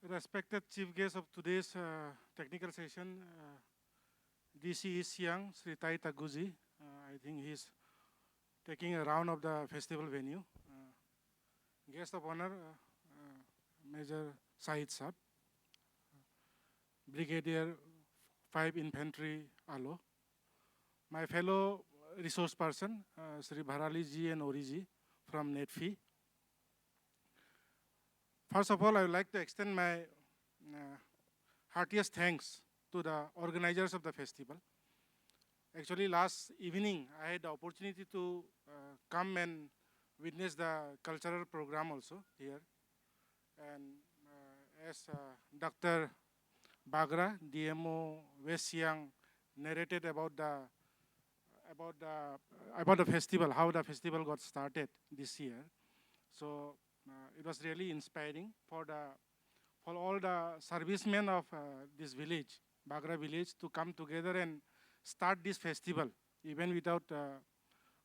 Respected chief guest of today's technical session, DC East Siang, Sri Tai Taguzi. I think he's taking a round of the festival venue. Guest of honor, Major Said Saab, Brigadier 5 Infantry Alo, my fellow resource person, Sri Bharali ji and Ori ji from NETFI. First of all, I would like to extend my heartiest thanks to the organizers of the festival. Actually, last evening, I had the opportunity to come and witness the cultural program also here. And as Dr. Bagra, DMO West Siang, narrated about the festival, how the festival got started this year. So it was really inspiring for all the servicemen of this village, Bagra village, to come together and start this festival, even without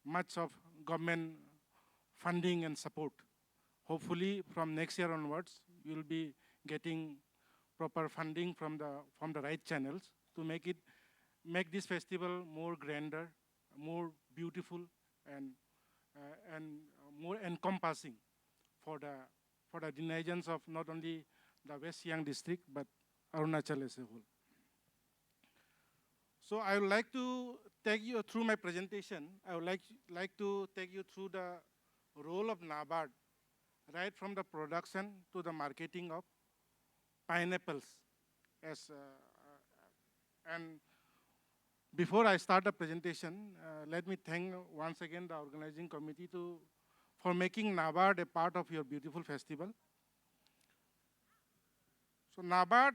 much of government funding and support. Hopefully, from next year onwards, we will be getting proper funding from the right channels to make this festival more grander, more beautiful, and more encompassing for the denizens of not only the West Siang district but Arunachal as a whole. So I would like to take you through my presentation. I would like to take you through the role of NABARD, right from the production to the marketing of pineapples. And before I start the presentation, let me thank once again the organizing committee for making NABARD a part of your beautiful festival. So NABARD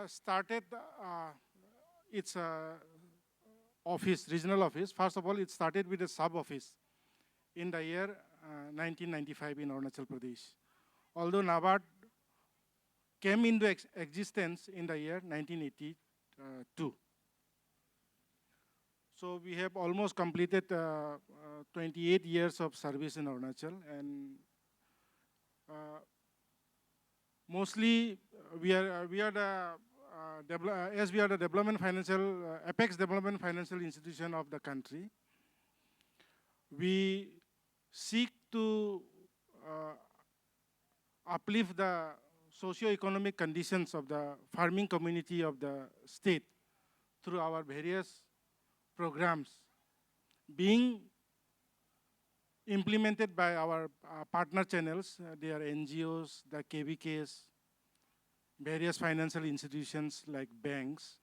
started its office, regional office. First of all, it started with a sub-office in the year 1995 in Arunachal Pradesh. Although NABARD came into existence in the year 1982. So we have almost completed 28 years of service in Arunachal, and mostly we are the as we are the development financial apex development financial institution of the country. We seek to uplift the socio-economic conditions of the farming community of the state through our various programs being implemented by our partner channels. They are NGOs, the KVKs, various financial institutions like banks,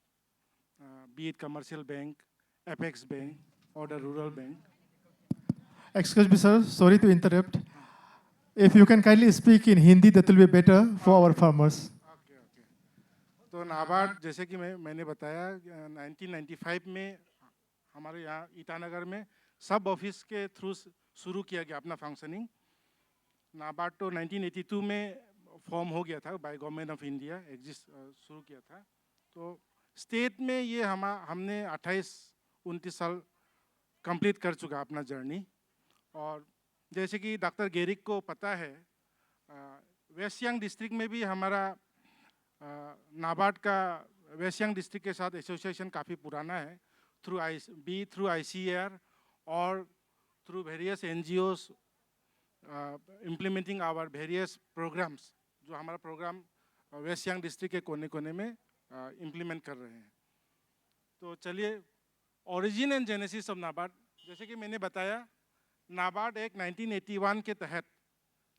be it commercial bank, Apex Bank, or the rural bank. Excuse me, sir. Sorry to interrupt. If you can kindly speak in Hindi, that will be better for our farmers. Okay. तो नाबार्ड जैसे कि मैंने बताया 1995 में हमारे यहाँ ईटानगर में सब ऑफिस के थ्रू शुरू किया गया अपना फंक्शनिंग. नाबार्ड तो 1982 में फॉर्म हो गया था by government of India, exist शुरू किया था. तो स्टेट में ये हमने 28-29 साल कंप्लीट कर चुका अपना जर्नी. और जैसे कि डॉक्टर गेरिक को पता है, वेस्ट सियांग डिस्ट्रिक्ट में भी हमारा नाबार्ड का वेस्ट सियांग डिस्ट्रिक्ट के साथ एसोसिएशन काफ़ी पुराना है, थ्रू ICAR और through various NGOs implementing our various programs, जो हमारा प्रोग्राम वेस्ट सियांग डिस्ट्रिक्ट के कोने कोने में इम्प्लीमेंट कर रहे हैं. तो चलिए origin and genesis of NABARD. जैसे कि मैंने बताया, नाबार्ड एक 1981 के तहत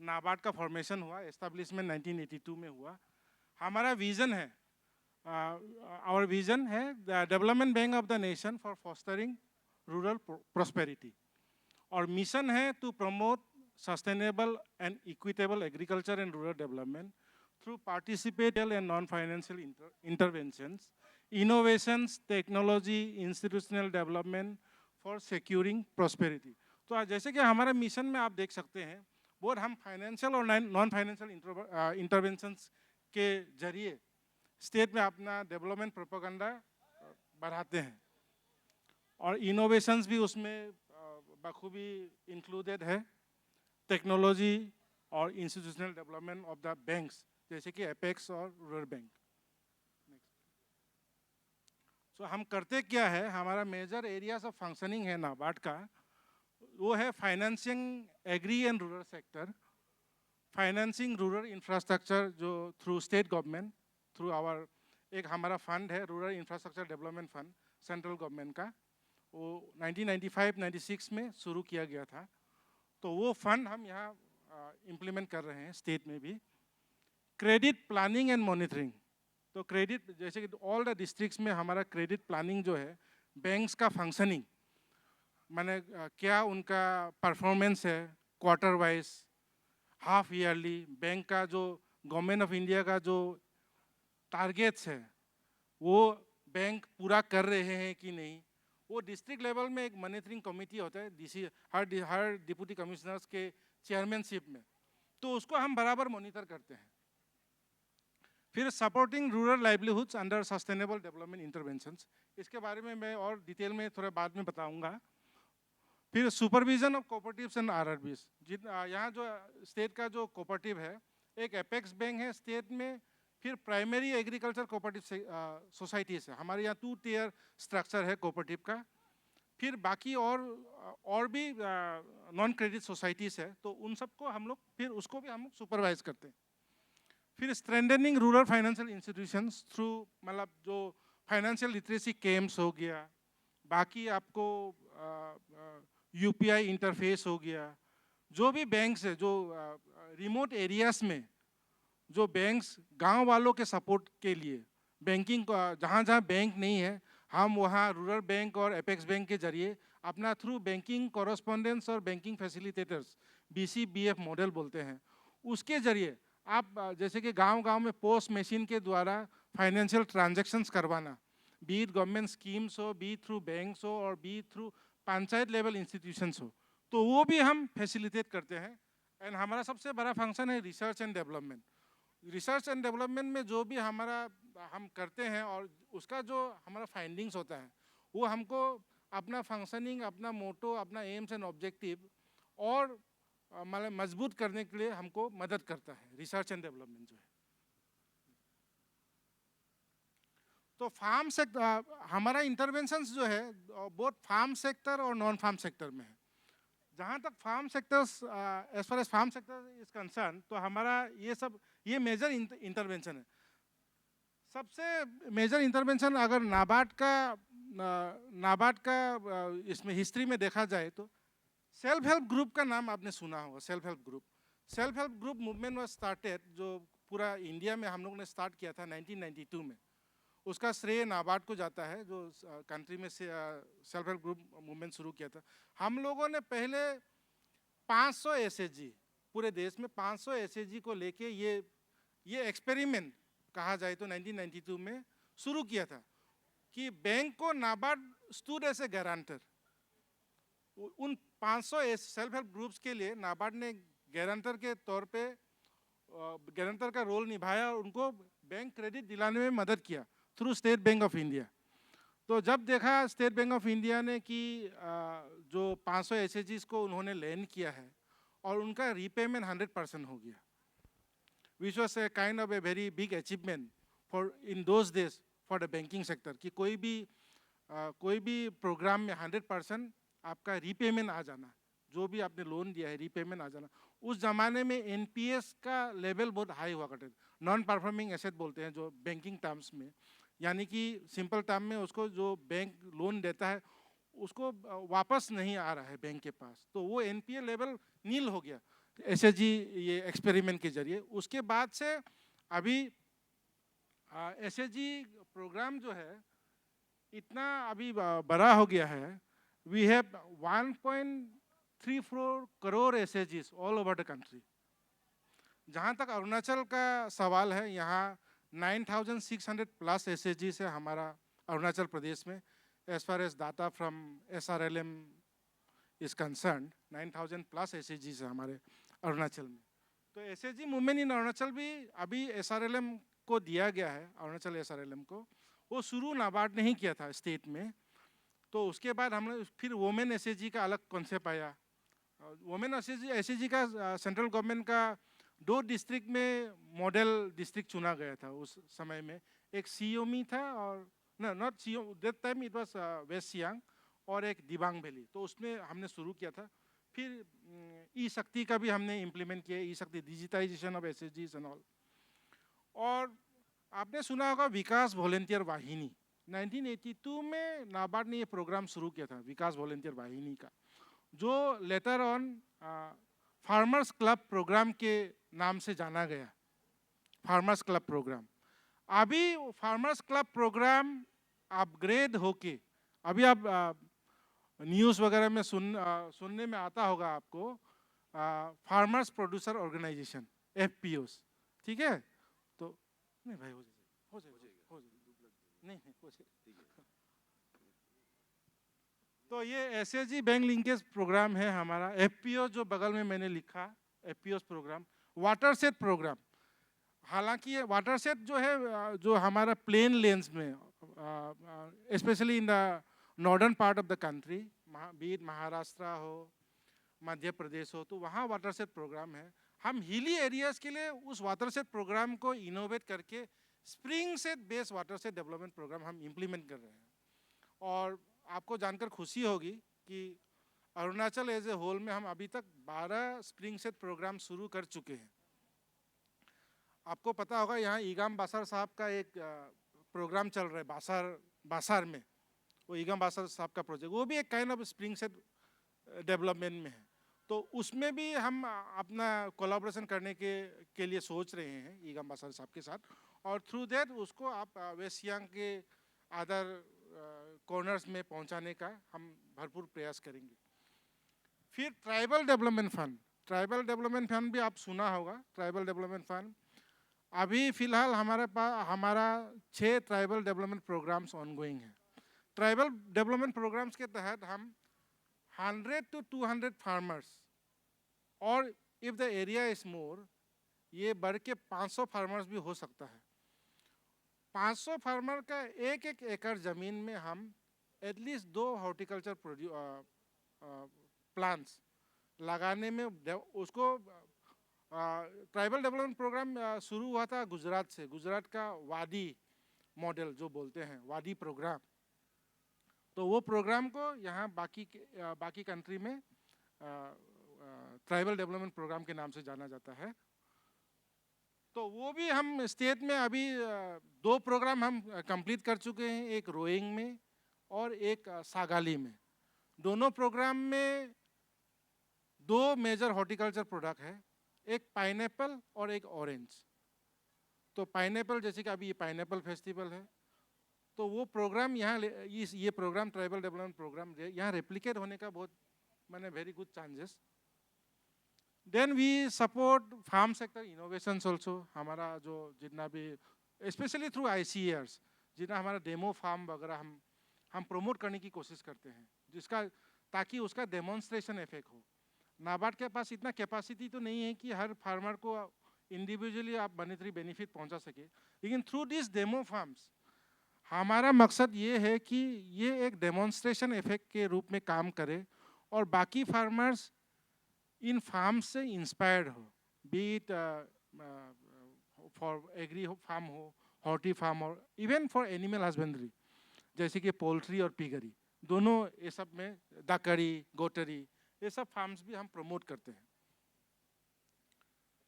नाबार्ड का फॉर्मेशन हुआ, एस्टेब्लिशमेंट 1982 में हुआ. हमारा विजन है, आवर विजन है the development bank of the nation for fostering rural prosperity, और मिशन है to promote sustainable and equitable agriculture and rural development through participative and non-financial interventions, innovations, technology, institutional development for securing prosperity. तो जैसे कि हमारा mission में आप देख सकते हैं, बहुत हम फाइनेंशियल और नॉन फाइनेंशियल इंटरवेंशंस के जरिए स्टेट में अपना डेवलपमेंट प्रोपेगेंडा बढ़ाते हैं, और इनोवेशंस भी उसमें बखूबी इंक्लूडेड है. टेक्नोलॉजी और institutional development of the banks, जैसे कि एपेक्स और रूरल बैंक। सो हम करते क्या है, हमारा मेजर एरियाज ऑफ फंक्शनिंग है नाबार्ड का, वो है financing agri and rural sector, financing rural infrastructure जो through state government, through our एक हमारा फंड है rural infrastructure development fund central government का, वो 1995-96 में शुरू किया गया था। तो वो फंड हम यहाँ इम्प्लीमेंट कर रहे हैं स्टेट में भी। क्रेडिट प्लानिंग एंड मॉनिटरिंग, तो क्रेडिट जैसे कि ऑल द डिस्ट्रिक्ट्स में हमारा क्रेडिट प्लानिंग जो है, बैंक्स का फंक्शनिंग माने क्या उनका परफॉर्मेंस है quarter wise, half yearly, bank का जो गवर्नमेंट ऑफ इंडिया का जो टारगेट्स है वो बैंक पूरा कर रहे हैं कि नहीं, वो डिस्ट्रिक्ट लेवल में एक मॉनिटरिंग कमेटी होता है डीसी, हर डिप्टी कमिश्नर्स के चेयरमैनशिप में, तो उसको हम बराबर मॉनिटर करते हैं। फिर supporting rural livelihoods under sustainable development interventions, इसके बारे में मैं और डिटेल में थोड़ा बाद में बताऊंगा। फिर supervision of cooperatives and RRBs, यहाँ जो स्टेट का जो कोऑपरेटिव है, एक एपेक्स बैंक है स्टेट में, फिर प्राइमरी एग्रीकल्चर कोऑपरेटिव सोसाइटीज है हमारे यहाँ, 2 टियर स्ट्रक्चर है कोऑपरेटिव का। फिर बाकी और भी नॉन क्रेडिट सोसाइटीज है, तो उन सबको हम लोग फिर उसको भी हम लोग सुपरवाइज करते हैं। फिर strengthening rural financial institutions through, मतलब जो फाइनेंशियल लिटरेसी कैंप्स हो गया, बाकी आपको यूपीआई इंटरफेस हो गया, जो भी बैंक्स है जो रिमोट एरियाज में, जो बैंक्स गांव वालों के सपोर्ट के लिए बैंकिंग, जहाँ जहाँ बैंक नहीं है हम वहाँ रूरल बैंक और एपेक्स बैंक के जरिए अपना थ्रू बैंकिंग कॉरेस्पॉन्डेंस और बैंकिंग फैसिलिटेटर्स, BCBF मॉडल बोलते हैं, उसके जरिए आप जैसे कि गांव-गांव में पोस्ट मशीन के द्वारा फाइनेंशियल ट्रांजैक्शंस करवाना, बी इट गवर्नमेंट स्कीम्स हो, बी थ्रू बैंक्स हो और B through panchayat level institutions हो, तो वो भी हम फैसिलिटेट करते हैं। एंड हमारा सबसे बड़ा फंक्शन है research and development. Research and development में जो भी हमारा हम करते हैं और उसका जो हमारा फाइंडिंग्स होता है, वो हमको अपना फंक्शनिंग, अपना मोटो, अपना एम्स एंड ऑब्जेक्टिव और मतलब मजबूत करने के लिए हमको मदद करता है रिसर्च एंड डेवलपमेंट जो है। तो फार्म सेक्टर, हमारा इंटरवेंशंस जो है बोथ फार्म सेक्टर और नॉन फार्म सेक्टर में है। जहाँ तक farm sectors, as far as farm sector is concern, तो हमारा ये मेजर इंटरवेंशन है। सबसे मेजर इंटरवेंशन अगर नाबार्ड का इसमें हिस्ट्री में देखा जाए तो सेल्फ हेल्प ग्रुप का नाम आपने सुना होगा। Self help group movement was started, जो पूरा इंडिया में हम लोग ने स्टार्ट किया था 1992 में। उसका श्रेय नाबार्ड को जाता है, जो कंट्री में से सेल्फ हेल्प ग्रुप मूवमेंट शुरू किया था। हम लोगों ने पहले 500 एसएचजी, पूरे देश में 500 एसएचजी को लेके ये एक्सपेरिमेंट कहा जाए तो 1992 में शुरू किया था कि बैंक को NABARD stood as a guarantor. उन 500 सेल्फ हेल्प ग्रुप्स के लिए नाबार्ड ने गारंटर के तौर पे गारंटर का रोल निभाया और उनको बैंक क्रेडिट दिलाने में मदद किया through state bank of India. तो जब देखा स्टेट बैंक ऑफ इंडिया ने कि जो 500 एसएचजीज को उन्होंने लैंड किया है और उनका रीपेमेंट 100% हो गया, which was a kind of a very big achievement for in those days for the banking sector, कि कोई भी प्रोग्राम में 100% आपका रीपेमेंट आ जाना, जो भी आपने लोन दिया है रीपेमेंट आ जाना। उस जमाने में एनपीएस का लेवल बहुत हाई हुआ करते थे, नॉन परफॉर्मिंग एसेट बोलते हैं जो बैंकिंग टर्म्स में, यानी कि सिंपल टर्म में उसको जो बैंक लोन देता है उसको वापस नहीं आ रहा है बैंक के पास, तो वो एनपीए लेवल नील हो गया एसएचजी ये एक्सपेरिमेंट के जरिए। उसके बाद से अभी एसएचजी प्रोग्राम जो है इतना अभी बड़ा हो गया है। वी हैव 1.34 करोड़ एसएचजीज ऑल ओवर द कंट्री। जहाँ तक अरुणाचल का सवाल है, यहाँ 9,600 प्लस एसएचजीज है हमारा अरुणाचल प्रदेश में। As far as data from SRLM is concern, 9,000 plus एसएचजीज है हमारे अरुणाचल में। तो एसएचजी मूवमेंट इन अरुणाचल भी अभी SRLM को दिया गया है, अरुणाचल SRLM को। वो शुरू नाबार्ड ने ही किया था स्टेट में। तो उसके बाद हमने फिर वोमेन एसएचजी का अलग कॉन्सेप्ट आया। वोमेन एसएचजी का सेंट्रल गवर्नमेंट का 2 डिस्ट्रिक्ट में मॉडल डिस्ट्रिक्ट चुना गया था उस समय में। एक सियोमी था और नॉट सियो, that time it was west Siang, और एक दिबांग वैली। तो उसमें हमने शुरू किया था। फिर ई शक्ति का भी हमने इम्प्लीमेंट किया, ई शक्ति डिजिटाइजेशन ऑफ एसएचजीज एंड ऑल। और आपने सुना होगा विकास वॉलेंटियर वाहिनी, 1982 में नाबार्ड ने ये प्रोग्राम शुरू किया था, विकास वॉलेंटियर वाहिनी का, जो later on farmers club programme के नाम से जाना गया, फार्मर्स क्लब प्रोग्राम। अभी फार्मर्स क्लब प्रोग्राम अपग्रेड होके, अभी आप न्यूज़ वगैरह में सुनने में आता होगा आपको, फार्मर्स प्रोड्यूसर ऑर्गेनाइजेशन, एफपीओस, ठीक है। तो नहीं भाई, हो जाएगा, नहीं हो जाएगा। तो ये एसएचजी बैंक लिंकेज प्रोग्राम है हमारा। एफपीओ जो बगल में मैंने लिखा, एफपीओ प्रोग्राम, वाटरशेड प्रोग्राम। हालांकि ये वाटरशेड जो है, जो हमारा प्लेन लेंस में, specially in the northern part of the country, be it Maharashtra हो, मध्य प्रदेश हो, तो वहाँ वाटरशेड प्रोग्राम है। हम हिली एरियाज के लिए उस वाटरशेड प्रोग्राम को इनोवेट करके springshed based watershed development programme हम इम्प्लीमेंट कर रहे हैं। और आपको जानकर खुशी होगी कि अरुणाचल एज ए होल में हम अभी तक 12 स्प्रिंग सेट प्रोग्राम शुरू कर चुके हैं। आपको पता होगा यहाँ ईगाम बासर साहब का एक प्रोग्राम चल रहा है बासार में, वो ईगाम बासर साहब का प्रोजेक्ट, वो भी एक kind of spring set development में है। तो उसमें भी हम अपना कोलैबोरेशन करने के लिए सोच रहे हैं ईगाम बासर साहब के साथ, और थ्रू दैट उसको आप वेस्ट सियांग के अदर कॉर्नर्स में पहुंचाने का हम भरपूर प्रयास करेंगे। फिर ट्राइबल डेवलपमेंट फंड भी आप सुना होगा। ट्राइबल डेवलपमेंट फंड अभी फिलहाल हमारा 6 ट्राइबल डेवलपमेंट प्रोग्राम्स ऑनगोइंग हैं। ट्राइबल डेवलपमेंट प्रोग्राम्स के तहत हम 100 to 200 फार्मर्स, और if the area is more, ये बढ़ के 500 फार्मर्स भी हो सकता है। 500 फार्मर का एक एकड़ जमीन में हम एटलीस्ट 2 हॉर्टिकल्चर प्लांट्स लगाने में उसको ट्राइबल डेवलपमेंट प्रोग्राम शुरू हुआ था गुजरात से, गुजरात का वादी मॉडल जो बोलते हैं, वादी प्रोग्राम। तो वो प्रोग्राम को यहाँ बाकी कंट्री में ट्राइबल डेवलपमेंट प्रोग्राम के नाम से जाना जाता है। तो वो भी हम स्टेट में अभी 2 प्रोग्राम हम कंप्लीट कर चुके हैं, एक रोइंग में और एक सागाली में। दोनों प्रोग्राम में 2 मेजर हॉर्टिकल्चर प्रोडक्ट है, एक पाइनएप्पल और एक ऑरेंज। तो पाइनएप्पल, जैसे कि अभी ये पाइनएप्पल फेस्टिवल है, तो वो प्रोग्राम यहाँ ये प्रोग्राम ट्राइबल डेवलपमेंट प्रोग्राम यहाँ रेप्लिकेट होने का बहुत very good chances. Then we support farm sector innovations also. हमारा जो जितना भी स्पेशली थ्रू ICARs, जितना हमारा डेमो फार्म वगैरह हम प्रमोट करने की कोशिश करते हैं, जिसका ताकि उसका डेमोन्स्ट्रेशन इफेक्ट हो। नाबार्ड के पास इतना कैपेसिटी तो नहीं है कि हर फार्मर को इंडिविजुअली आप मॉनेटरी बेनिफिट पहुंचा सके, लेकिन थ्रू दिस डेमो फार्म्स हमारा मकसद ये है कि ये एक डेमोन्स्ट्रेशन इफेक्ट के रूप में काम करे और बाकी फार्मर्स इन फार्म से इंस्पायर्ड हो, be it for agri farm हो, हॉर्टी फार्म हो, इवन फॉर एनिमल हस्बेंड्री, जैसे कि पोल्ट्री और पिगरी, दोनों ये सब में, दाकड़ी, गोटरी, ये सब फार्म्स भी हम प्रमोट करते हैं।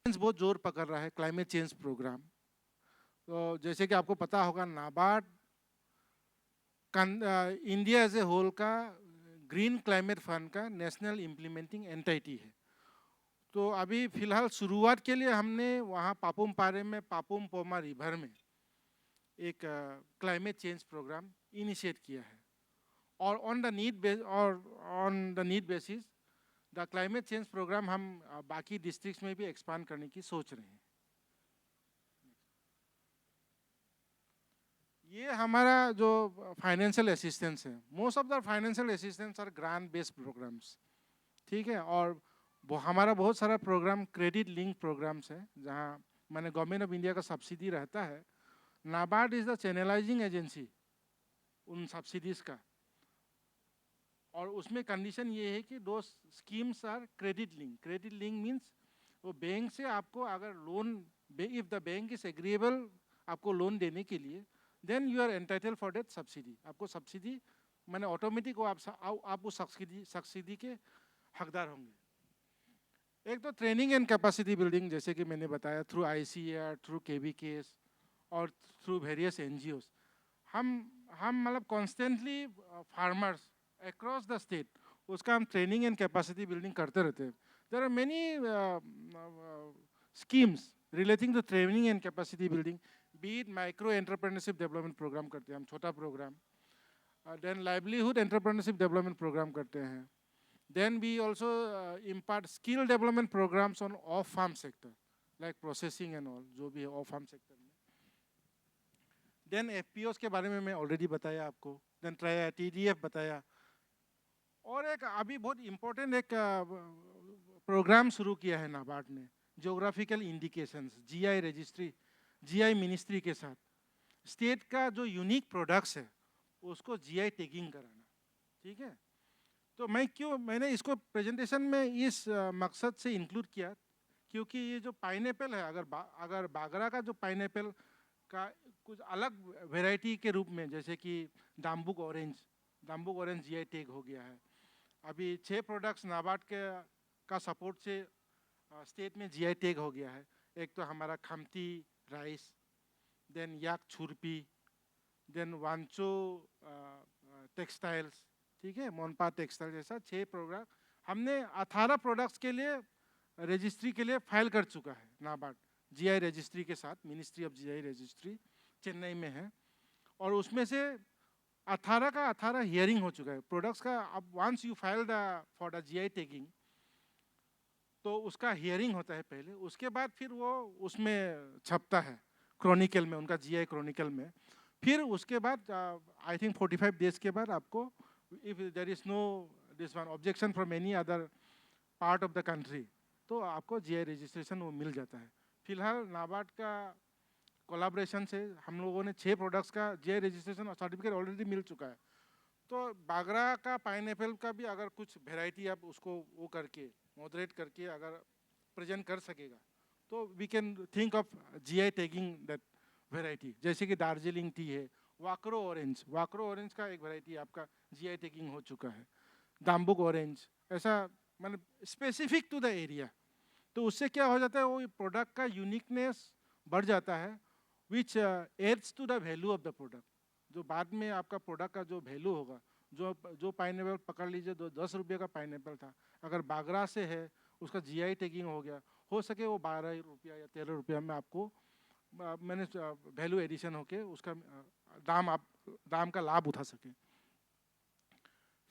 बहुत जोर पकड़ रहा है क्लाइमेट चेंज प्रोग्राम। तो जैसे कि आपको पता होगा NABARD India as a whole का ग्रीन क्लाइमेट फंड का नेशनल इम्प्लीमेंटिंग एंटिटी है। तो अभी फिलहाल शुरुआत के लिए हमने वहाँ पापुम पारे में पापुम पोमा रिवर में एक क्लाइमेट चेंज प्रोग्राम इनिशिएट किया है, और on the need basis the climate change programme हम बाकी डिस्ट्रिक्ट्स में भी एक्सपांड करने की सोच रहे हैं। ये हमारा जो फाइनेंशियल असिस्टेंस है, most of the financial assistance are grant based programmes, ठीक है। और हमारा बहुत सारा प्रोग्राम क्रेडिट लिंक प्रोग्राम्स है, जहाँ मैंने गवर्नमेंट ऑफ इंडिया का सब्सिडी रहता है। NABARD is the channelising agency उन सब्सिडीज का, और उसमें कंडीशन ये है कि दो schemes are credit link. Credit link means वो बैंक से आपको अगर loan, if the bank is agreeable आपको लोन देने के लिए, then you are entitle for that subsidy. आपको सब्सिडी मैंने ऑटोमेटिक वो आप उस सब्सिडी के हकदार होंगे। एक तो ट्रेनिंग एंड कैपेसिटी बिल्डिंग, जैसे कि मैंने बताया थ्रू ICAR, थ्रू KVKS और थ्रू वेरियस NGOs। हम मतलब constantly farmers across the state उसका हम ट्रेनिंग एंड कैपेसिटी बिल्डिंग करते रहते हैं। There are many schemes relating to training and capacity building, be it micro entrepreneurship development programme करते हैं हम, छोटा programme. Then livelihood entrepreneurship development programme करते हैं। Then we also impart skill development programs on off-farm sector, like processing and all, जो भी है off-farm sector में। Then FPOs के बारे में मैं already बताया आपको। Then TDF बताया। और एक अभी बहुत important एक प्रोग्राम शुरू किया है नाबार्ड ने, Geographical Indications, GI registry, GI ministry के साथ। स्टेट का जो यूनिक प्रोडक्ट्स है उसको GI टैगिंग कराना, ठीक है। तो मैंने इसको प्रेजेंटेशन में इस मकसद से इंक्लूड किया, क्योंकि ये जो पाइनएप्पल है, अगर बागरा का जो पाइनएप्पल का कुछ अलग वैरायटी के रूप में, जैसे कि दाम्बुक ऑरेंज GI टैग हो गया है। अभी 6 प्रोडक्ट्स नाबार्ड का सपोर्ट से स्टेट में GI टैग हो गया है। एक तो हमारा खमती राइस, देन याक छुरपी, देन वांचो टेक्सटाइल्स, ठीक है, मोनपा टेक्सटाइल, जैसा 6 प्रोग्राम हमने 18 प्रोडक्ट्स के लिए रजिस्ट्री के लिए फाइल कर चुका है नाबार्ड GI रजिस्ट्री के साथ। Ministry of GI registry Chennai में है, और उसमें से 18 का 18 हियरिंग हो चुका है प्रोडक्ट्स का। अब once you file for the GI tagging, तो उसका हियरिंग होता है पहले, उसके बाद फिर वो उसमें छपता है क्रॉनिकल में, उनका GI क्रॉनिकल में। फिर उसके बाद आई थिंक 45 डेज के बाद आपको, if there is no this one objection from any other part of the country, तो आपको GI रजिस्ट्रेशन वो मिल जाता है। फिलहाल नाबार्ड का कोलैबोरेशन से हम लोगों ने 6 प्रोडक्ट्स का GI रजिस्ट्रेशन और सर्टिफिकेट ऑलरेडी मिल चुका है। तो बागरा का पाइनएप्पल का भी अगर कुछ वेराइटी आप उसको वो करके मॉडरेट करके अगर प्रेजेंट कर सकेगा, तो we can think of GI tagging that variety. जैसे कि दार्जिलिंग टी है, वाक्रो ऑरेंज का एक वेराइटी आपका GI टैगिंग हो चुका है, दाम्बुक ऑरेंज, ऐसा मतलब स्पेसिफिक टू द एरिया। तो उससे क्या हो जाता है, वो प्रोडक्ट का यूनिकनेस बढ़ जाता है, which adds to the value of the product. जो बाद में आपका प्रोडक्ट का जो वैल्यू होगा, जो पाइनएप्पल पकड़ लीजिए 10 रुपये का पाइनएप्पल था, अगर बागरा से है उसका GI टैगिंग हो सके वो 12 रुपया या 13 रुपया में आपको मैंने वैल्यू एडिशन होके उसका दाम का लाभ उठा सके।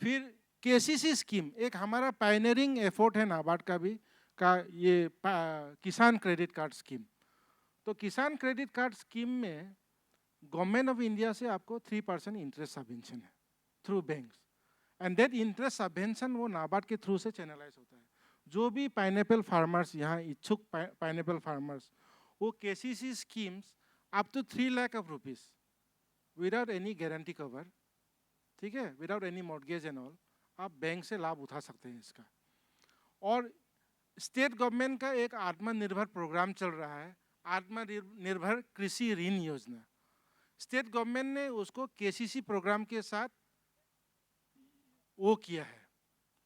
फिर KCC स्कीम एक हमारा पायनियरिंग एफर्ट है नाबार्ड का भी, ये किसान क्रेडिट कार्ड स्कीम। तो किसान क्रेडिट कार्ड स्कीम में गवर्नमेंट ऑफ इंडिया से आपको 3% इंटरेस्ट सबवेंशन है through banks, and that interest subvention वो नाबार्ड के थ्रू से चैनलाइज होता है। जो भी पाइनएप्पल फार्मर्स यहाँ इच्छुक पाइनएप्पल फार्मर्स, वो KCC schemes up to 3 lakh of rupees without any guarantee cover, ठीक है, without any mortgage and all, आप बैंक से लाभ उठा सकते हैं इसका। और स्टेट गवर्नमेंट का एक आत्मनिर्भर प्रोग्राम चल रहा है, आत्मनिर्भर कृषि ऋण योजना। स्टेट गवर्नमेंट ने उसको KCC प्रोग्राम के साथ वो किया है,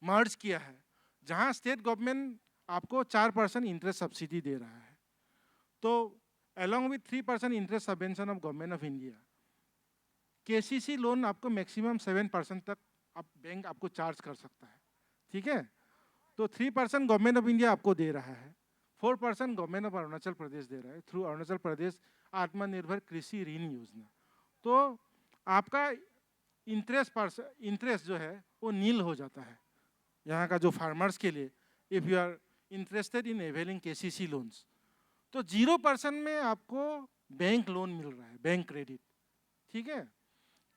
मर्ज किया है, जहां स्टेट गवर्नमेंट आपको 4% इंटरेस्ट सब्सिडी दे रहा है। तो along with 3% interest subvention of government of India, KCC loan आपको मैक्सिमम 7% तक बैंक आपको चार्ज कर सकता है, ठीक है। तो 3% गवर्नमेंट ऑफ इंडिया आपको दे रहा है, 4% गवर्नमेंट ऑफ अरुणाचल प्रदेश दे रहा है थ्रू अरुणाचल प्रदेश आत्मनिर्भर कृषि ऋण योजना। तो आपका इंटरेस्ट जो है वो नील हो जाता है यहाँ का जो फार्मर्स के लिए, if you are interested in availing KCC loans. तो 0% में आपको बैंक लोन मिल रहा है, बैंक क्रेडिट, ठीक है।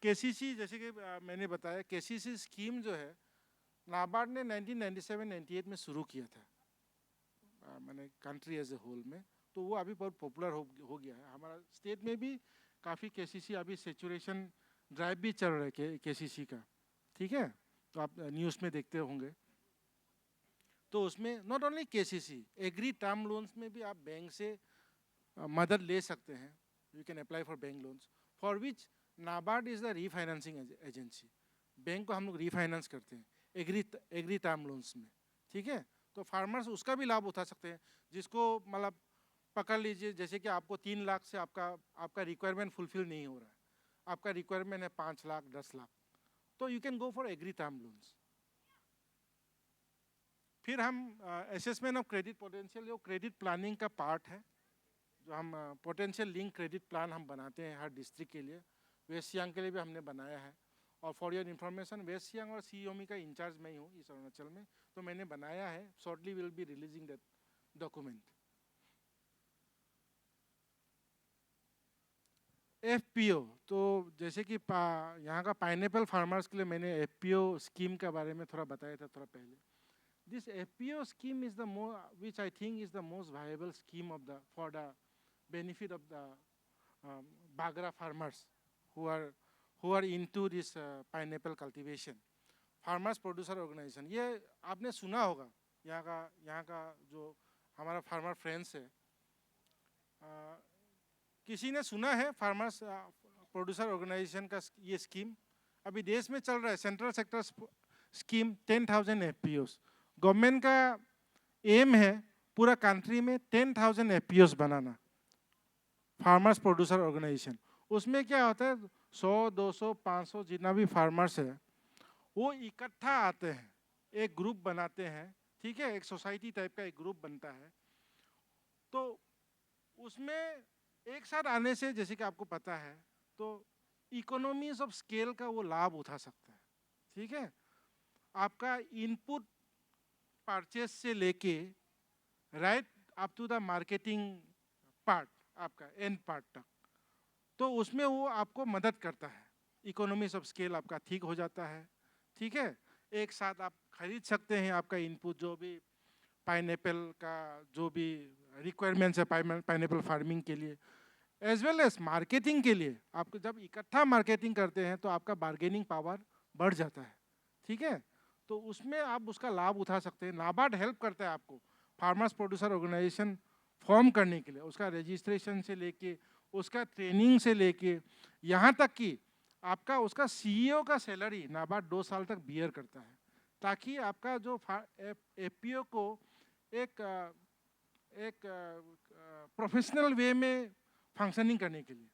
KCC जैसे कि मैंने बताया, KCC स्कीम जो है नाबार्ड ने 1997-98 में शुरू किया था, मैंने कंट्री एज ए होल में। तो वो अभी बहुत पॉपुलर हो गया है। हमारा स्टेट में भी काफ़ी KCC अभी सेचुरेशन ड्राइव भी चल रहा है KCC का, ठीक है, तो आप न्यूज़ में देखते होंगे। तो उसमें not only KCC, agri term loans में भी आप बैंक से मदद ले सकते हैं. You can apply for bank loans for which NABARD is the refinancing agency. Bank को हम लोग रीफाइनेंस करते हैं एग्री टर्म लोन्स में. ठीक है, तो फार्मर्स उसका भी लाभ उठा सकते हैं. जिसको मतलब पकड़ लीजिए, जैसे कि आपको 3 लाख से आपका रिक्वायरमेंट फुलफिल नहीं हो रहा है, आपका रिक्वायरमेंट है 5 लाख 10 लाख, तो you can go for agri term loans. फिर हम असेसमेंट ऑफ क्रेडिट पोटेंशियल, जो क्रेडिट प्लानिंग का पार्ट है, जो हम पोटेंशियल लिंक क्रेडिट प्लान हम बनाते हैं हर डिस्ट्रिक्ट के लिए. वेस्ट सियांग के लिए भी हमने बनाया है. और for your information, west Siang और सीओमी का इंचार्ज मैं ही हूँ इस अरुणाचल में, तो मैंने बनाया है. Shortly will be releasing that document. FPO, तो जैसे कि यहाँ का पाइनएप्पल फार्मर्स के लिए मैंने एफपीओ स्कीम के बारे में थोड़ा बताया था थोड़ा पहले. This FPO scheme is the which I think is the most viable scheme for the benefit of the Bagra farmers who are into this pineapple cultivation. Farmers Producer Organization, ये आपने सुना होगा. यहाँ का जो हमारा फार्मर फ्रेंड्स है, किसी ने सुना है फार्मर्स प्रोड्यूसर ऑर्गेनाइजेशन का ये स्कीम? अभी देश में चल रहा है central sector scheme 10,000 FPOs. Government का एम है पूरा कंट्री में 10,000 FPOs बनाना, फार्मर्स प्रोड्यूसर ऑर्गेनाइजेशन. उसमें क्या होता है, 100 200 500 जितना भी फार्मर्स है वो इकट्ठा आते हैं, एक ग्रुप बनाते हैं. ठीक है, एक सोसाइटी टाइप का एक ग्रुप बनता है. तो उसमें एक साथ आने से, जैसे कि आपको पता है, तो इकोनॉमीज ऑफ स्केल का वो लाभ उठा सकता है. ठीक है, आपका इनपुट परचेस से लेके right up to the marketing part, आपका एंड पार्ट तक, तो उसमें वो आपको मदद करता है. इकोनॉमीज ऑफ स्केल आपका ठीक हो जाता है. ठीक है, एक साथ आप खरीद सकते हैं आपका इनपुट, जो भी पाइनएप्पल का जो भी रिक्वायरमेंट्स है पाइनएप्पल फार्मिंग के लिए, एज वेल एज मार्केटिंग के लिए. आपको जब इकट्ठा मार्केटिंग करते हैं तो आपका बार्गेनिंग पावर बढ़ जाता है. ठीक है, तो उसमें आप उसका लाभ उठा सकते हैं. नाबार्ड हेल्प करता है आपको फार्मर्स प्रोड्यूसर ऑर्गेनाइजेशन फॉर्म करने के लिए, उसका रजिस्ट्रेशन से लेके, उसका ट्रेनिंग से लेके, यहाँ तक कि आपका उसका सीईओ का सैलरी नाबार्ड 2 साल तक बियर करता है, ताकि आपका जो एफपीओ को एक प्रोफेशनल वे में फंक्शनिंग करने के लिए.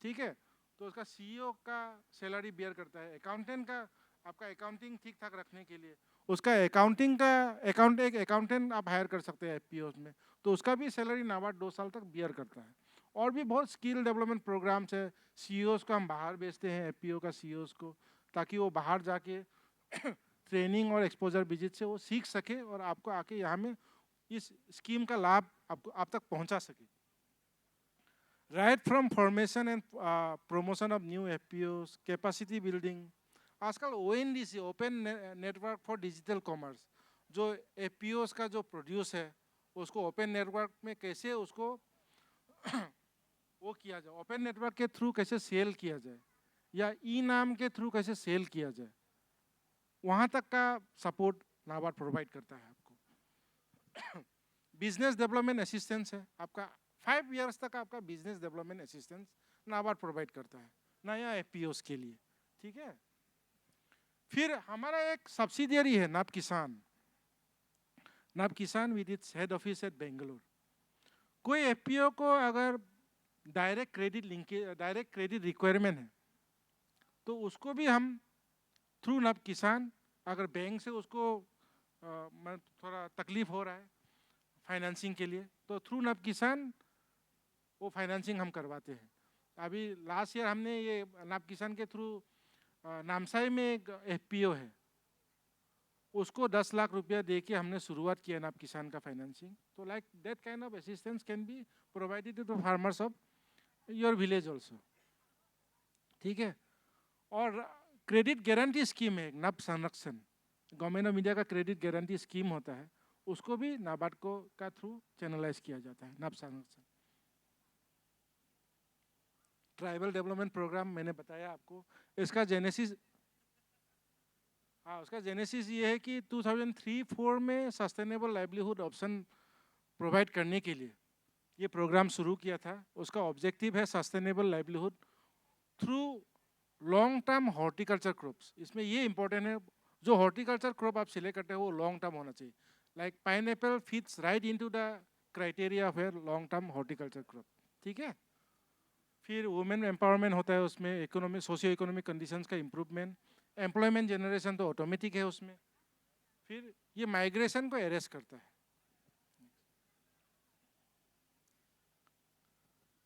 ठीक है, तो उसका सीईओ का सैलरी बियर करता है. अकाउंटेंट का आपका अकाउंटिंग ठीक ठाक रखने के लिए उसका एक अकाउंटेंट आप हायर कर सकते हैं एफपीओ में, तो उसका भी सैलरी नाबार्ड 2 साल तक बियर करता है. और भी बहुत स्किल डेवलपमेंट प्रोग्राम्स है. सीईओज को हम बाहर भेजते हैं, एफपीओ का सीईओज को, ताकि वो बाहर जाके ट्रेनिंग और एक्सपोजर विजिट से वो सीख सके और आपको आके यहाँ में इस स्कीम का लाभ आप तक पहुँचा सके. Right from formation and promotion of new FPOs, capacity building. आजकल ONDC, open network for digital commerce, जो एफपीओज का जो प्रोड्यूस है उसको ओपन नेटवर्क में कैसे उसको वो किया जाए, ओपन नेटवर्क के थ्रू कैसे सेल किया जाए, या ई नाम के थ्रू कैसे सेल किया जाए, वहाँ तक का सपोर्ट नाबार्ड प्रोवाइड करता है आपको. बिजनेस डेवलपमेंट असिस्टेंस है आपका, 5 इयर्स तक आपका business development assistance NABARD provide करता है नया एफपीओज के लिए. ठीक है, फिर हमारा एक सब्सिडियरी है नाब किसान with its head office at Bangalore. कोई एफपीओ को अगर डायरेक्ट क्रेडिट रिक्वायरमेंट है तो उसको भी हम थ्रू नाब किसान, अगर बैंक से उसको थोड़ा तकलीफ हो रहा है फाइनेंसिंग के लिए, तो थ्रू नाब किसान वो फाइनेंसिंग हम करवाते हैं. अभी लास्ट ईयर हमने ये नाब किसान के थ्रू नामसाई में एक एफपीओ है, उसको 10 लाख रुपया दे के हमने शुरुआत किया नाब किसान का फाइनेंसिंग. तो like that kind of assistance can be provided to the farmers of your village also. ठीक है, और क्रेडिट गारंटी स्कीम है नब संरक्षण, गवर्नमेंट ऑफ इंडिया का क्रेडिट गारंटी स्कीम होता है, उसको भी नाबार्ड को का थ्रू चैनलाइज किया जाता है. नब संरक्षण. ट्राइबल डेवलपमेंट प्रोग्राम मैंने बताया आपको, इसका जेनेसिस हाँ, उसका जेनेसिस ये है कि 2003-4 में सस्टेनेबल लाइवलीहुड ऑप्शन प्रोवाइड करने के लिए ये प्रोग्राम शुरू किया था। उसका ऑब्जेक्टिव है sustainable livelihood through long term horticulture crops. इसमें ये इंपॉर्टेंट है, जो हॉर्टिकल्चर क्रॉप आप सिलेक्ट करते हैं वो लॉन्ग टर्म होना चाहिए। Like pineapple fits right into the criteria of a long term horticulture crop, ठीक है। फिर वुमेन एम्पावरमेंट होता है उसमें, इकोनॉमिक सोशियो इकोनॉमिक कंडीशंस का इम्प्रूवमेंट, एम्प्लॉयमेंट जनरेशन तो ऑटोमेटिक है उसमें। फिर ये माइग्रेशन को अरेस्ट करता है।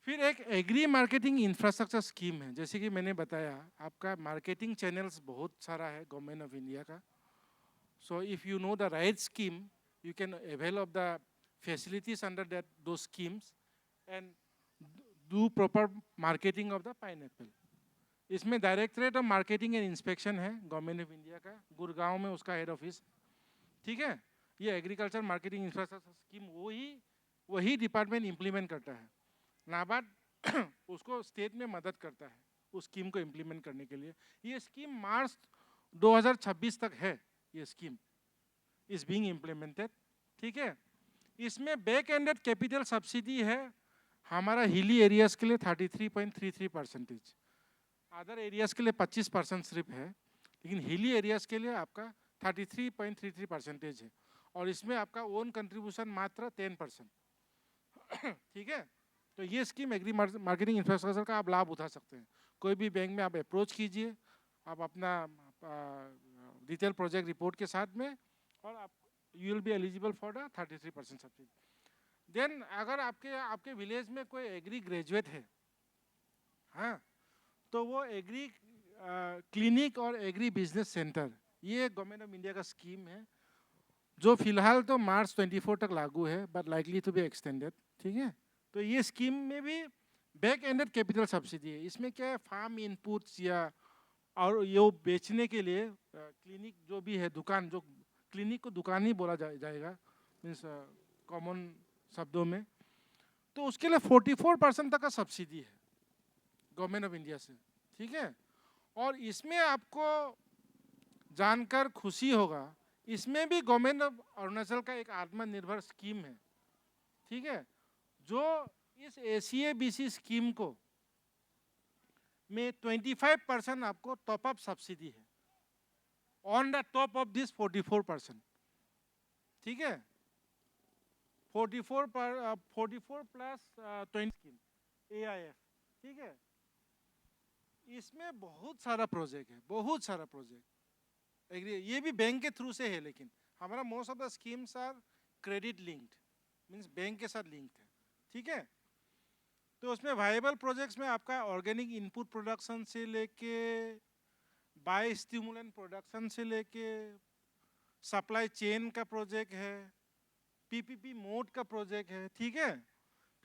फिर एक एग्री मार्केटिंग इंफ्रास्ट्रक्चर स्कीम है, जैसे कि मैंने बताया आपका मार्केटिंग चैनल्स बहुत सारा है गवर्नमेंट ऑफ इंडिया का। So if you know the right scheme you can avail of the facilities under that two schemes and do proper marketing of the pineapple. इसमें directorate of marketing and inspection है government of India का, गुड़गांव में उसका head office, ठीक है। ये agriculture marketing infrastructure scheme वही department implement करता है। नाबार्ड उसको स्टेट में मदद करता है उस स्कीम को इम्प्लीमेंट करने के लिए। ये स्कीम मार्च 2026 तक है, ये स्कीम इज बीइंग इम्प्लीमेंटेड, ठीक है। इसमें बैक एंडेड कैपिटल सब्सिडी है हमारा हिली एरियाज के लिए 33.33%, अदर एरियाज के लिए 25% सिर्फ है, लेकिन हिली एरियाज के लिए आपका 33.33% है। और इसमें आपका ओन कंट्रीब्यूशन मात्र 10%, ठीक है। तो ये स्कीम एग्री मार्केटिंग इंफ्रास्ट्रक्चर का आप लाभ उठा सकते हैं। कोई भी बैंक में आप अप्रोच कीजिए, आप अपना डिटेल प्रोजेक्ट रिपोर्ट के साथ में, और आप you will be eligible for the 33% subsidy. Then अगर आपके विलेज में कोई एग्री ग्रेजुएट है, हाँ, तो वो एग्री क्लिनिक और एग्री बिजनेस सेंटर, ये गवर्नमेंट ऑफ इंडिया का स्कीम है जो फिलहाल तो मार्च 24 तक लागू है but likely to be extended, ठीक है। तो ये स्कीम में भी बैक एंडेड कैपिटल सब्सिडी है। इसमें क्या है, फार्म इनपुट्स या और ये बेचने के लिए क्लिनिक जो भी है, दुकान, जो क्लिनिक को दुकान ही बोला जाएगा मीन्स कॉमन शब्दों में, तो उसके लिए 44% तक का सब्सिडी है गवर्नमेंट ऑफ इंडिया से, ठीक है। और इसमें आपको जानकर खुशी होगा, इसमें भी गवर्नमेंट ऑफ अरुणाचल का एक आत्मनिर्भर स्कीम है, ठीक है, जो इस ACA-BC स्कीम को में 25% आपको टॉप अप सब्सिडी है on the top of this 44%, ठीक है। 44 प्लस 20 स्कीम AIF, ठीक है। इसमें बहुत सारा प्रोजेक्ट है, बहुत सारा प्रोजेक्ट एग्री, ये भी बैंक के थ्रू से है, लेकिन हमारा most of the schemes are credit linked, means bank के साथ लिंक्ड है, ठीक है। तो उसमें वायबल प्रोजेक्ट्स में आपका ऑर्गेनिक इनपुट प्रोडक्शन से लेके बाय स्टिमुलेंट प्रोडक्शन से लेके सप्लाई चेन का प्रोजेक्ट है, PPP मोड का प्रोजेक्ट है, ठीक है।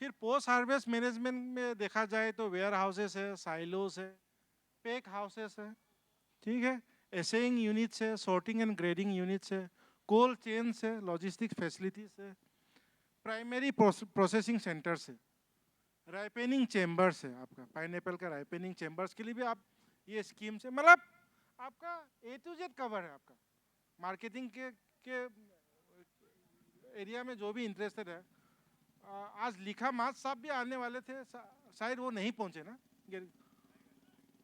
फिर पोस्ट हार्वेस्ट मैनेजमेंट में देखा जाए तो वेयर हाउसेस है, साइलोस है, पैक हाउसेस है, ठीक है, एसेइंग यूनिट्स है, सॉर्टिंग एंड ग्रेडिंग यूनिट्स है, कोल्ड चेन्स है, लॉजिस्टिक फैसिलिटीज है, प्राइमरी प्रोसेसिंग सेंटर्स है, राइपेनिंग चेम्बर्स है, आपका पाइनएप्पल का राइपेनिंग चेम्बर्स के लिए भी आप ये स्कीम से, मतलब आपका A to Z कवर है आपका मार्केटिंग के एरिया में जो भी इंटरेस्टेड है। आज लिखा मास साहब भी आने वाले थे, शायद वो नहीं पहुंचे ना,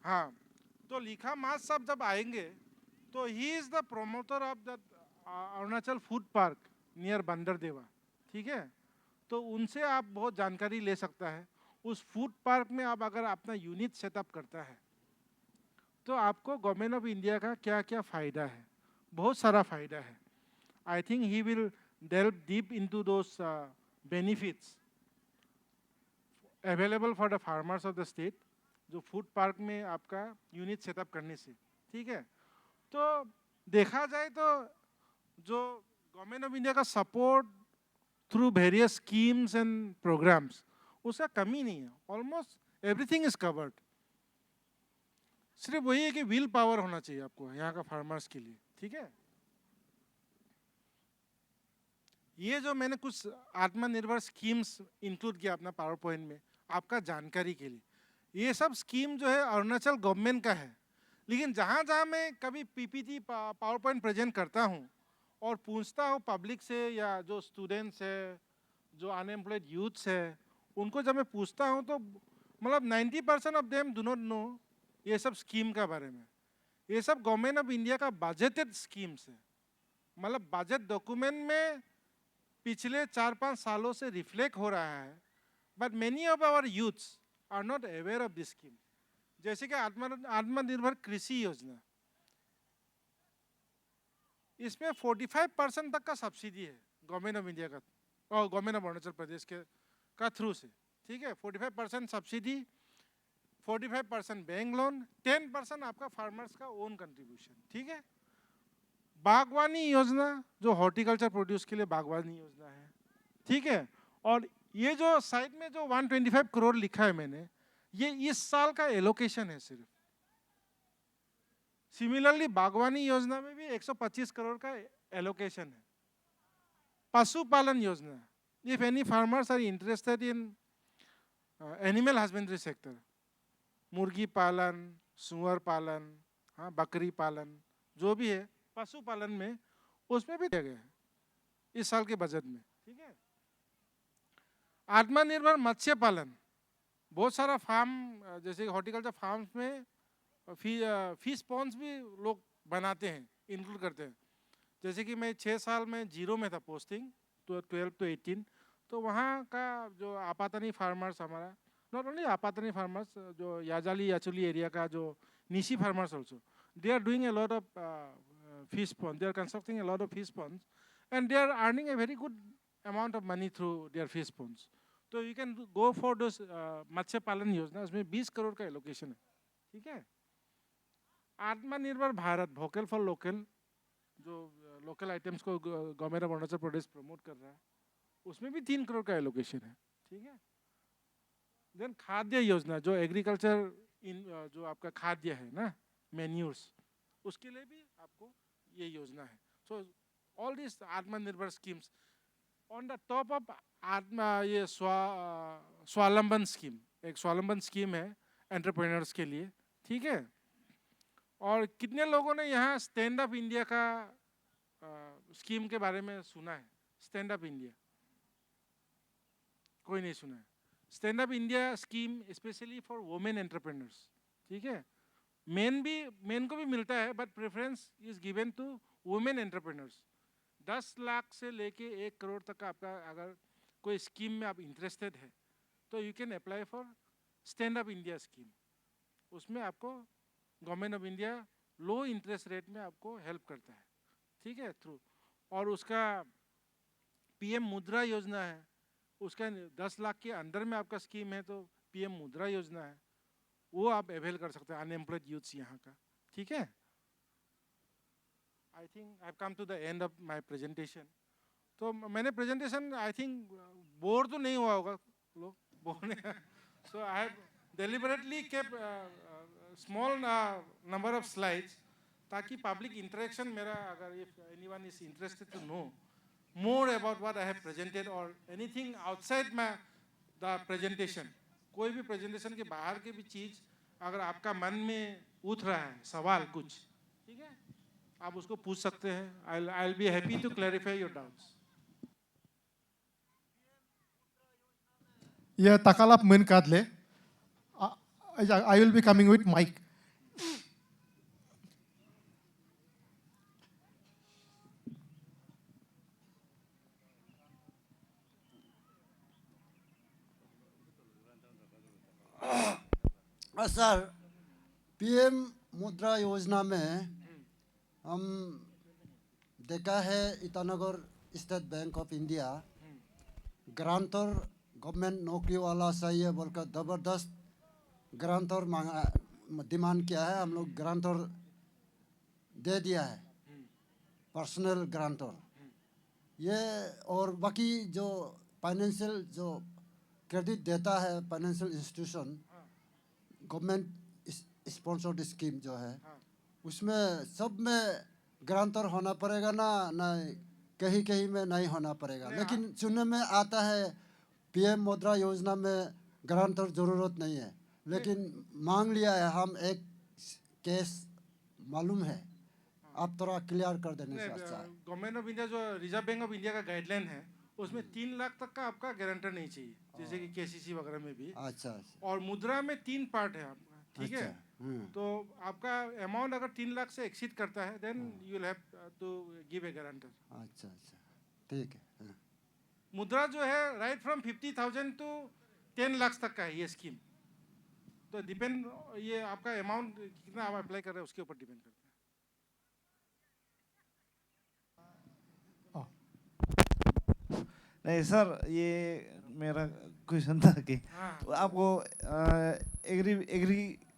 हाँ। तो लिखा मास साहब जब आएंगे तो he is the promoter of the Arunachal food park near Banderdewa, ठीक है। तो उनसे आप बहुत जानकारी ले सकता है। उस फूड पार्क में आप अगर अपना यूनिट सेटअप करता है तो आपको गवर्नमेंट ऑफ इंडिया का क्या क्या फ़ायदा है, बहुत सारा फ़ायदा है। I think he will delve deep into those benefits available for the farmers of the state, जो फूड पार्क में आपका यूनिट सेटअप करने से, ठीक है। तो देखा जाए तो जो गवर्नमेंट ऑफ इंडिया का support through various schemes and programmes, उसका कमी नहीं है, ऑलमोस्ट एवरीथिंग इज कवर्ड। सिर्फ वही है कि विल पावर होना चाहिए आपको यहाँ का फार्मर्स के लिए, ठीक है। ये जो मैंने कुछ आत्मनिर्भर स्कीम्स इंक्लूड किया अपना पावर पॉइंट में आपका जानकारी के लिए, ये सब स्कीम जो है अरुणाचल गवर्नमेंट का है, लेकिन जहाँ जहाँ मैं कभी पीपीटी पावर पॉइंट प्रेजेंट करता हूँ और पूछता हूँ पब्लिक से या जो स्टूडेंट्स है, जो अनएम्प्लॉयड यूथ्स है, उनको जब मैं पूछता हूँ तो मतलब 90% of them do not know ये सब स्कीम का बारे में। ये सब गवर्नमेंट ऑफ इंडिया का बजटेड स्कीम्स है, मतलब बजट डॉक्यूमेंट में पिछले 4-5 सालों से रिफ्लेक्ट हो रहा है, but many of our youths are not aware of this scheme. जैसे कि आत्मनिर्भर कृषि योजना, इसमें 45% तक का सब्सिडी है गवर्नमेंट ऑफ इंडिया का और गवर्नमेंट ऑफ अरुणाचल प्रदेश के का थ्रू से, ठीक है। 45% सब्सिडी, 45% बैंक लोन, 10% आपका फार्मर्स का ओन कंट्रीब्यूशन, ठीक है। बागवानी योजना जो हॉर्टिकल्चर प्रोड्यूस के लिए बागवानी योजना है, ठीक है। और ये जो साइड में जो 125 करोड़ लिखा है मैंने, ये इस साल का एलोकेशन है सिर्फ। सिमिलरली बागवानी योजना में भी 125 करोड़ का एलोकेशन है। पशुपालन योजना, if any farmers are interested in animal husbandry sector, मुर्गी पालन, सुअर पालन, हाँ बकरी पालन, जो भी है पशुपालन में, उसमें भी दिया गया है इस साल के बजट में, ठीक है। आत्मनिर्भर मत्स्य पालन, बहुत सारा फार्म जैसे हॉर्टिकल्चर फार्म्स में फिश पॉन्ड्स भी लोग बनाते हैं, इंक्लूड करते हैं। जैसे कि मैं 6 साल में जीरो में था पोस्टिंग, तो 12 to 18, तो वहाँ का जो आपातनी फार्मर्स हमारा, नॉट ओनली आपातनी फार्मर्स, जो याजाली याचुली एरिया का जो Nyishi farmers also, they are doing a lot of fish ponds, they are constructing a lot of fish ponds and they are earning a very good amount of money through their fish ponds. तो you can go for those मत्स्य पालन योजना, उसमें 20 करोड़ का allocation है, ठीक है। आत्मनिर्भर Bharat, vocal for local, जो लोकल आइटम्स को government of Arunachal Pradesh promote कर रहा है, उसमें भी 3 करोड़ का एलोकेशन है, ठीक है। देन खाद्य योजना, जो एग्रीकल्चर इन जो आपका खाद्य है ना, मैन्यूर्स, उसके लिए भी आपको ये योजना है। सो ऑल दिस आत्मनिर्भर schemes on the top of ये स्वावलंबन स्कीम, एक स्वावलंबन स्कीम है एंटरप्रेन्योर्स के लिए, ठीक है। और कितने लोगों ने यहाँ स्टैंड अप इंडिया का स्कीम के बारे में सुना है? स्टैंड अप इंडिया कोई नहीं सुना है। Stand up India scheme specially for women entrepreneurs, ठीक है। मेन को भी मिलता है, but preference is given to women entrepreneurs. 10 lakh से लेके 1 करोड़ तक का आपका अगर कोई स्कीम में आप इंटरेस्टेड है तो you can apply for stand up India scheme. उसमें आपको government of India low interest rate में आपको हेल्प करता है, ठीक है, थ्रू। और उसका पीएम मुद्रा योजना है, उसका 10 लाख के अंदर में आपका स्कीम है तो पीएम मुद्रा योजना है, वो आप अवेल कर सकते हैं अनएम्प्लॉयड यूथ्स यहाँ का, ठीक है। I think I come to the end of my presentation. तो मैंने प्रेजेंटेशन आई थिंक बोर तो नहीं हुआ होगा लोग, बोर नहीं। So I have deliberately kept small number of slides, ताकि पब्लिक इंटरेक्शन मेरा, अगर if anyone is interested to know more about what I have presented or anything outside the presentation, कोई भी presentation के बाहर के भी चीज अगर आपका मन में उठ रहा है सवाल कुछ, ठीक है, आप उसको पूछ सकते हैं। I'll be happy to clarify your doubts. Yeah, takalap mun kadle. I will be coming with mic. Sir, PM Mudra Yojana में हम देखा है Itanagar state bank of India guarantor government नौकरी वाला चाहिए बोलकर ज़बरदस्त ग्रांटर मांगा, डिमांड किया है। हम लोग ग्रांटर दे दिया है, पर्सनल ग्रांटर ये। और बाकी जो फाइनेंशियल जो क्रेडिट देता है financial institution, government sponsored scheme जो है, उसमें सब में ग्रांटर होना पड़ेगा ना कहीं कहीं में नहीं होना पड़ेगा। लेकिन सुनने में आता है पीएम मुद्रा योजना में ग्रांटर ज़रूरत नहीं है, लेकिन मांग लिया है। हम एक केस मालूम है, आप थोड़ा क्लियर कर देने से अच्छा है। गवर्नमेंट ऑफ इंडिया जो रिजर्व बैंक ऑफ इंडिया का गाइडलाइन है उसमें 3 लाख तक का आपका गारंटर नहीं चाहिए, जैसे कि केसीसी वगैरह में भी। अच्छा अच्छा और मुद्रा में 3 पार्ट है आपका, ठीक है। अच्छा। तो आपका अमाउंट अगर 3 लाख से एक्सीड करता है then you will have to give a guarantor. अच्छा अच्छा, ठीक है। हाँ। मुद्रा जो है राइट फ्रॉम 50,000 टू 10 लाख तक का है ये स्कीम। तो डिपेंड, ये आपका अमाउंट कितना आप अप्लाई कर रहे हैं उसके ऊपर डिपेंड करता है। नहीं सर, ये मेरा क्वेश्चन था कि हाँ तो आपको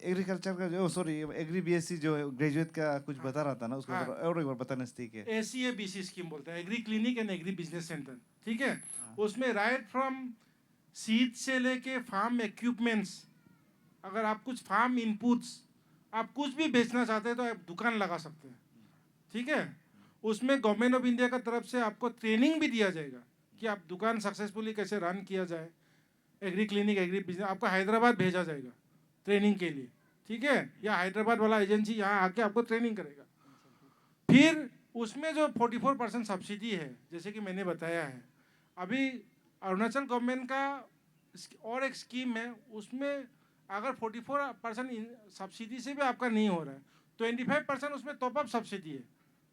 एग्रीकल्चर का जो एग्री बीएससी जो ग्रेजुएट का कुछ बता रहा था ना, उसको हाँ। और एक बार बताना ठीक है। ACABC स्कीम बोलते हैं, agree clinic and agree business centre, ठीक है। उसमें राइट फ्रॉम सीड से लेके फार्म इक्विपमेंट्स, अगर आप कुछ फार्म इनपुट्स आप कुछ भी बेचना चाहते हैं तो आप दुकान लगा सकते हैं, ठीक है। उसमें गवर्नमेंट ऑफ इंडिया का तरफ से आपको ट्रेनिंग भी दिया जाएगा कि आप दुकान सक्सेसफुली कैसे रन किया जाए। एग्री क्लिनिक एग्री बिजनेस आपको हैदराबाद भेजा जाएगा ट्रेनिंग के लिए, ठीक है। या हैदराबाद वाला एजेंसी यहाँ आके आपको ट्रेनिंग करेगा। फिर उसमें जो 44% सब्सिडी है, जैसे कि मैंने बताया है, अभी अरुणाचल गवर्नमेंट का और एक स्कीम है, उसमें अगर 44% सब्सिडी से भी आपका नहीं हो रहा है, 25% उसमें टॉपअप सब्सिडी है,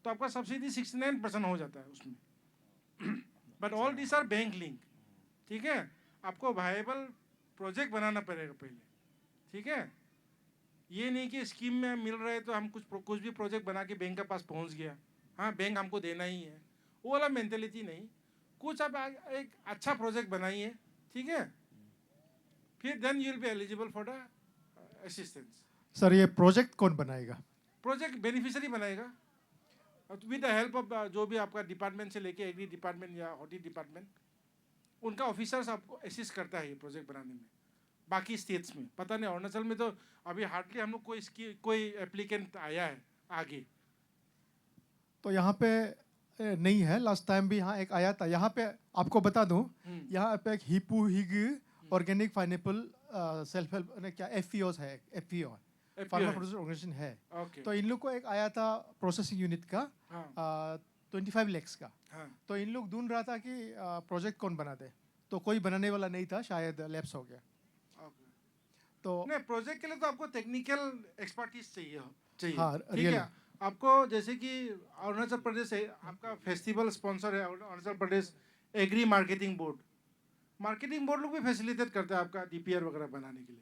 तो आपका सब्सिडी 69% हो जाता है उसमें। But all this are bank link, ठीक है। आपको वायबल प्रोजेक्ट बनाना पड़ेगा पहले, ठीक है। ये नहीं कि स्कीम में मिल रहे तो हम कुछ भी प्रोजेक्ट बना के बैंक के पास पहुंच गया, हाँ बैंक हमको देना ही है, वो वाला मेंटेलिटी नहीं। कुछ आप एक अच्छा प्रोजेक्ट बनाइए, ठीक है, फिर then you will be eligible for the assistance. Sir ये प्रोजेक्ट कौन बनाएगा? प्रोजेक्ट बेनिफिशियरी बनाएगा विद द हेल्प ऑफ जो भी आपका डिपार्टमेंट से लेके एग्री डिपार्टमेंट या हॉर्टी डिपार्टमेंट, उनका ऑफिसर्स आपको असिस्ट करता है ये प्रोजेक्ट बनाने में। बाकी स्टेट्स में पता नहीं, अरुणाचल में तो अभी हार्डली हम लोग कोई एप्लीकेंट आया है आगे। तो यहाँ पे नहीं है, लास्ट टाइम भी यहाँ एक आया था। यहाँ पे आपको बता दूं, यहाँ पे एक हिपू हिग ऑर्गेनिक पाइनएप्पल सेल्फ हेल्प क्या FPOs है, FPO फार्मर प्रोड्यूसर ऑर्गेनाइजेशन है। ओके। तो इन लोग को एक आया था प्रोसेसिंग यूनिट का हाँ 25 lakhs का। हाँ तो इन लोग ढूंढ रहा था कि प्रोजेक्ट कौन बना दे, तो कोई बनाने वाला नहीं था, शायद लैप्स हो गया। ओके। तो नहीं, प्रोजेक्ट के लिए तो आपको टेक्निकल एक्सपर्टीज चाहिए, हाँ, ठीक real है। आपको जैसे कि अरुणाचल प्रदेश है, आपका फेस्टिवल स्पॉन्सर है Arunachal Pradesh agree marketing board लोग भी फैसिलिटेट करते हैं आपका DPR वगैरह बनाने के लिए।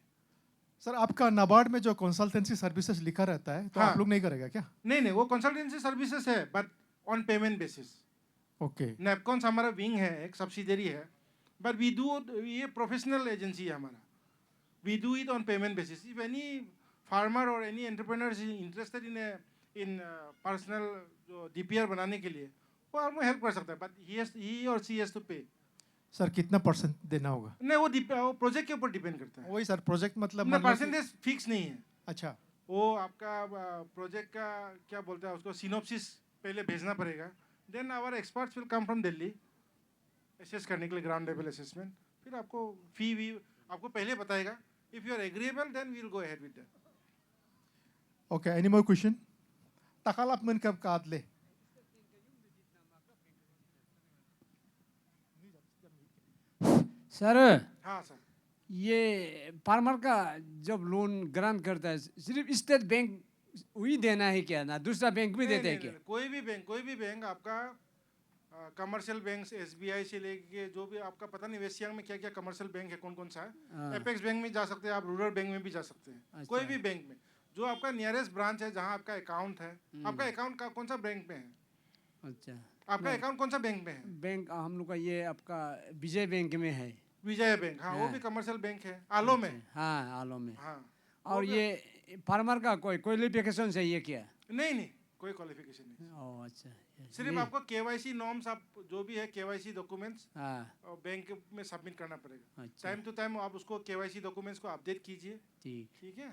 सर आपका नाबार्ड में जो कंसल्टेंसी सर्विसेज लिखा रहता है, तो हाँ। आप लोग नहीं करेगा क्या? नहीं, वो कंसल्टेंसी सर्विसेज है but on payment basis. Okay. NABCONS हमारा विंग है, एक सब्सिडरी है, बट वी डू, ये प्रोफेशनल एजेंसी है हमारा, we do it on payment basis. If any farmer और any entrepreneur is interested in personal जो DPR बनाने के लिए, वो आपको हेल्प कर सकता है, बट ही और शी हैज टू पे। सर कितना % देना होगा? नहीं, वो प्रोजेक्ट के ऊपर डिपेंड करता है। वही सर, प्रोजेक्ट मतलब ना मान लो कि- परसेंटेज फिक्स नहीं है। अच्छा। वो आपका प्रोजेक्ट का क्या बोलते हैं उसको, सिनॉप्सिस पहले भेजना पड़ेगा, then our experts will come from Delhi assess करने के लिए, ग्राउंड लेवल असेसमेंट। फिर आपको फी आपको पहले बताएगा। If you are agreeable then we will go ahead with that. Okay, any more question? Takalap man kab kaadle. Sir हाँ सर। ये फार्मर का जब लोन ग्रांट करता है सिर्फ स्टेट बैंक वही देना है क्या, ना दूसरा बैंक भी देते हैं क्या? कोई भी बैंक आपका कमर्शियल बैंक SBI से लेके जो भी आपका, पता नहीं वेस्ट सियांग में क्या क्या कमर्शियल बैंक है, कौन कौन सा है। एपेक्स बैंक में जा सकते हैं आप, रूरल बैंक में भी जा सकते हैं। अच्छा। कोई भी बैंक में जो आपका नियरेस्ट ब्रांच है जहाँ आपका अकाउंट है। आपका अकाउंट का कौन सा बैंक में है? अच्छा, आपका अकाउंट कौन सा बैंक में है? बैंक हम लोग का ये आपका विजय बैंक में है। विजय बैंक, हाँ वो भी कमर्शियल बैंक है, आलो में। हाँ आलो में। हाँ। और ये फार्मर का कोई क्वालिफिकेशन चाहिए क्या? नहीं, कोई क्वालिफिकेशन नहीं। ओह अच्छा, सिर्फ आपको KYC नॉर्म्स, आप जो भी है KYC डॉक्यूमेंट्स हाँ बैंक में सबमिट करना पड़ेगा। अच्छा टाइम टू टाइम आप उसको KYC डॉक्यूमेंट्स को अपडेट कीजिए, ठीक। ठीक है।